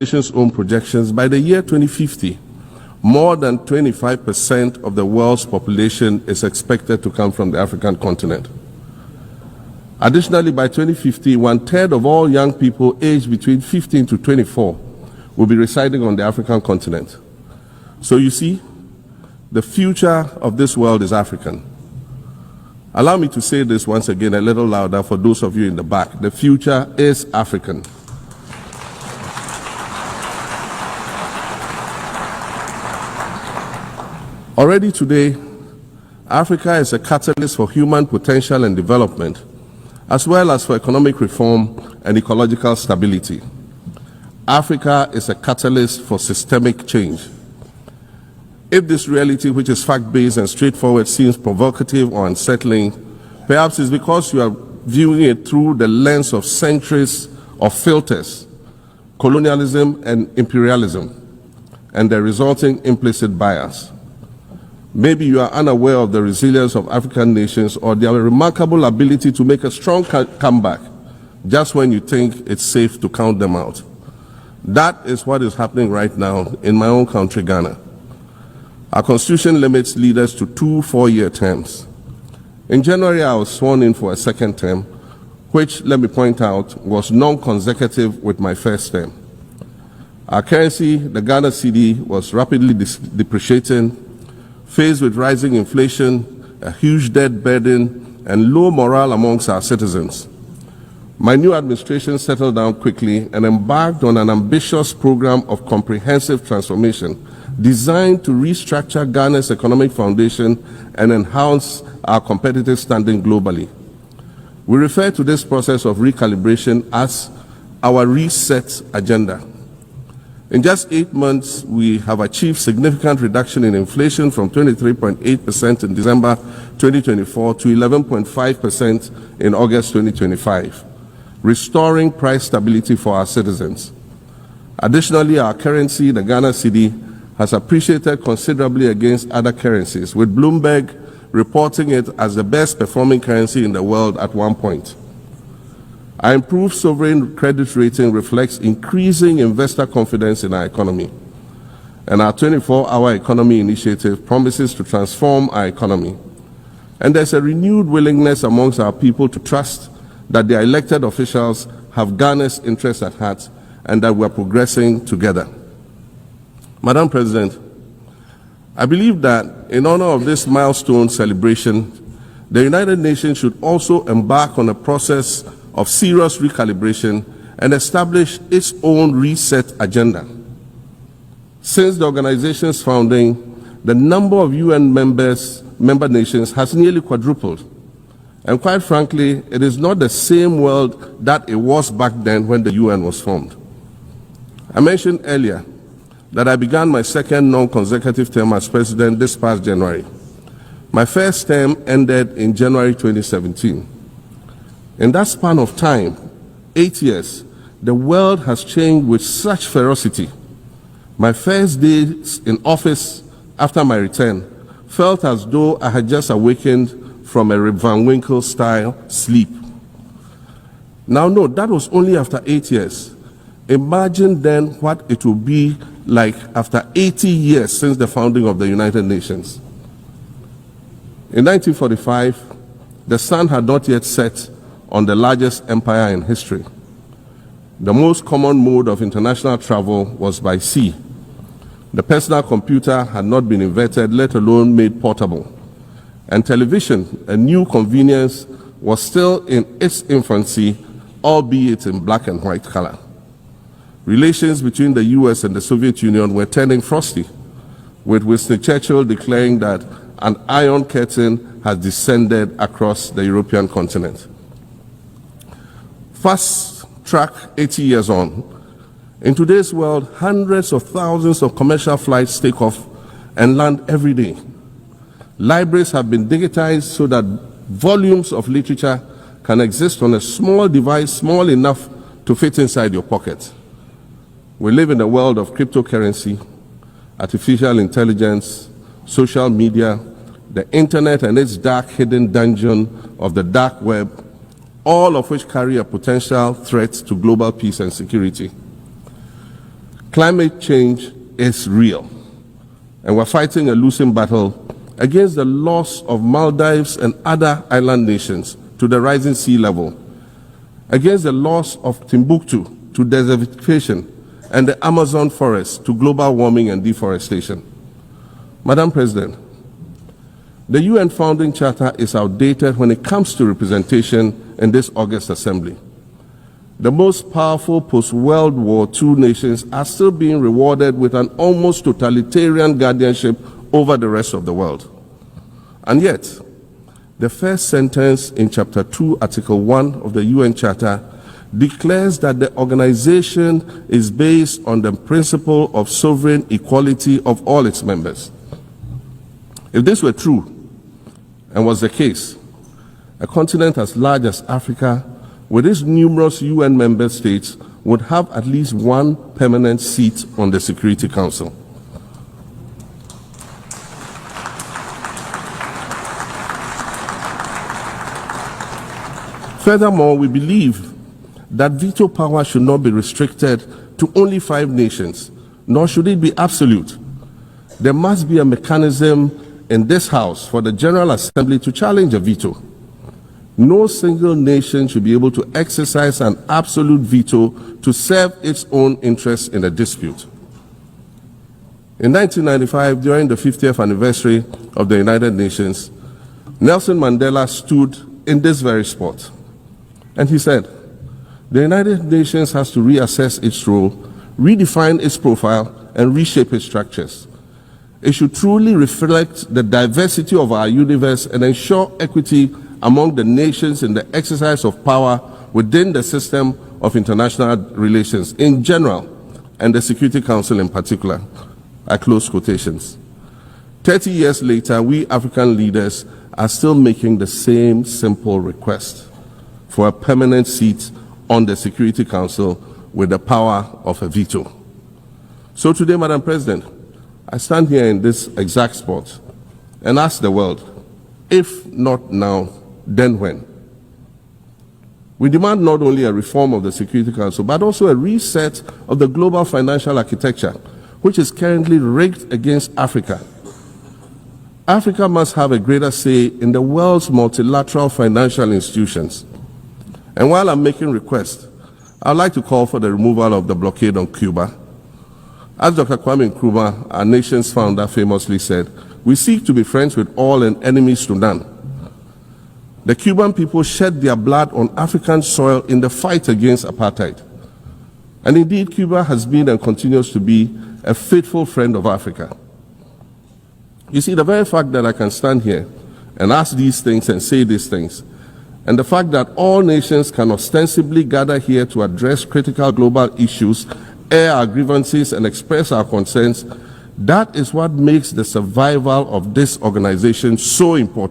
Nations' own projections, by the year 2050, more than 25% of the world's population is expected to come from the African continent. Additionally, by 2050, 1/3 of all young people aged between 15 to 24 will be residing on the African continent. So you see, the future of this world is African. Allow me to say this once again a little louder for those of you in the back. The future is African. Already today, Africa is a catalyst for human potential and development, as well as for economic reform and ecological stability. Africa is a catalyst for systemic change. If this reality, which is fact-based and straightforward, seems provocative or unsettling, perhaps it's because you are viewing it through the lens of centuries of filters, colonialism and imperialism, and the resulting implicit bias. Maybe you are unaware of the resilience of African nations or their remarkable ability to make a strong comeback just when you think it's safe to count them out. That is what is happening right now in my own country, Ghana. Our constitution limits leaders to 2 4-year terms. In January, I was sworn in for a second term, which, let me point out, was non-consecutive with my first term. Our currency, the Ghana cedi, was rapidly depreciating, faced with rising inflation, a huge debt burden, and low morale amongst our citizens. My new administration settled down quickly and embarked on an ambitious program of comprehensive transformation designed to restructure Ghana's economic foundation and enhance our competitive standing globally. We refer to this process of recalibration as our reset agenda. In just 8 months, we have achieved significant reduction in inflation from 23.8% in December 2024 to 11.5% in August 2025, restoring price stability for our citizens. Additionally, our currency, the Ghana cedi, has appreciated considerably against other currencies, with Bloomberg reporting it as the best performing currency in the world at one point. Our improved sovereign credit rating reflects increasing investor confidence in our economy. And our 24-hour economy initiative promises to transform our economy. And there's a renewed willingness amongst our people to trust that their elected officials have Ghana's interests at heart and that we're progressing together. Madam President, I believe that in honor of this milestone celebration, the United Nations should also embark on a process of serious recalibration and establish its own reset agenda. Since the organization's founding, the number of UN member nations has nearly quadrupled. And quite frankly, it is not the same world that it was back then when the UN was formed. I mentioned earlier that I began my second non-consecutive term as president this past January. My first term ended in January 2017. In that span of time, 8 years, the world has changed with such ferocity. My first days in office after my return felt as though I had just awakened from a Rip Van Winkle-style sleep. Now, no, that was only after 8 years. Imagine then what it will be like after 80 years since the founding of the United Nations. In 1945, the sun had not yet set on the largest empire in history. The most common mode of international travel was by sea. The personal computer had not been invented, let alone made portable. And television, a new convenience, was still in its infancy, albeit in black and white color. Relations between the US and the Soviet Union were turning frosty, with Winston Churchill declaring that an iron curtain has descended across the European continent. Fast track 80 years on. In today's world, hundreds of thousands of commercial flights take off and land every day. Libraries have been digitized so that volumes of literature can exist on a small device, small enough to fit inside your pocket. We live in a world of cryptocurrency, artificial intelligence, social media, the internet and its dark hidden dungeon of the dark web, all of which carry a potential threat to global peace and security. Climate change is real, and we're fighting a losing battle against the loss of Maldives and other island nations to the rising sea level, against the loss of Timbuktu to desertification and the Amazon forest to global warming and deforestation. Madam President, the UN Founding Charter is outdated when it comes to representation in this August Assembly. The most powerful post-World War II nations are still being rewarded with an almost totalitarian guardianship over the rest of the world. And yet, the first sentence in Chapter 2, Article 1 of the UN Charter declares that the organization is based on the principle of sovereign equality of all its members. If this were true, and was the case, a continent as large as Africa, with its numerous UN member states, would have at least one permanent seat on the Security Council. Furthermore, we believe that veto power should not be restricted to only 5 nations, nor should it be absolute. There must be a mechanism in this House for the General Assembly to challenge a veto. No single nation should be able to exercise an absolute veto to serve its own interests in a dispute. In 1995, during the 50th anniversary of the United Nations, Nelson Mandela stood in this very spot, and he said, "The United Nations has to reassess its role, redefine its profile, and reshape its structures. It should truly reflect the diversity of our universe and ensure equity among the nations in the exercise of power within the system of international relations in general and the Security Council in particular." I close quotations. 30 years later, we African leaders are still making the same simple request for a permanent seat on the Security Council with the power of a veto. So today, Madam President, I stand here in this exact spot and ask the world, if not now, then when? We demand not only a reform of the Security Council, but also a reset of the global financial architecture, which is currently rigged against Africa. Africa must have a greater say in the world's multilateral financial institutions. And while I'm making requests, I'd like to call for the removal of the blockade on Cuba. As Dr. Kwame Nkrumah, our nation's founder, famously said, "We seek to be friends with all and enemies to none." The Cuban people shed their blood on African soil in the fight against apartheid. And indeed, Cuba has been and continues to be a faithful friend of Africa. You see, the very fact that I can stand here and ask these things and say these things, and the fact that all nations can ostensibly gather here to address critical global issues, air our grievances, and express our concerns, that is what makes the survival of this organization so important.